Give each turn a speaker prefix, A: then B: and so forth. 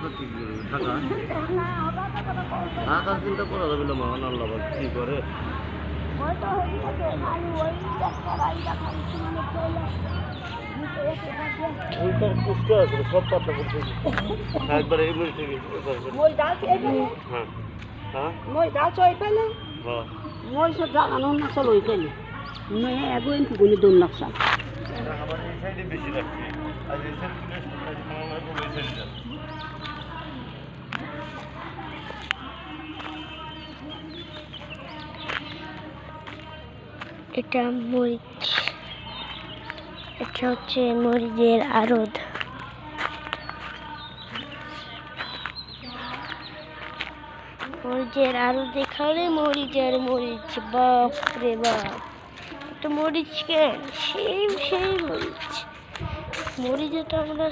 A: ঢাকা ঢাকার চিন্তা করা যাবে না মহান আল্লাহ কি করে ওইটার পুষ্ট আছে সব পাতা করতে একবার এই মিল থেকে
B: মই ডাল
A: হ্যাঁ হ্যাঁ
B: মই ডাল চই পেলে
A: হ্যাঁ
B: মই সব জাগানো না চলো ওই পেলে মই এগোইন ফুগুনি দোন নকশা
A: আমার এই সাইডে বেশি রাখছি আর এই সাইডে এই সাইডে
C: এটা মরিচ, এটা হচ্ছে মরিচের আড়ত। মরিচের আড়ত দেখালে মরিচ আর মরিচ, বাপ রে বাপ, একটা মরিচ কেন সেই মরিচ, মরিচ এটা আমরা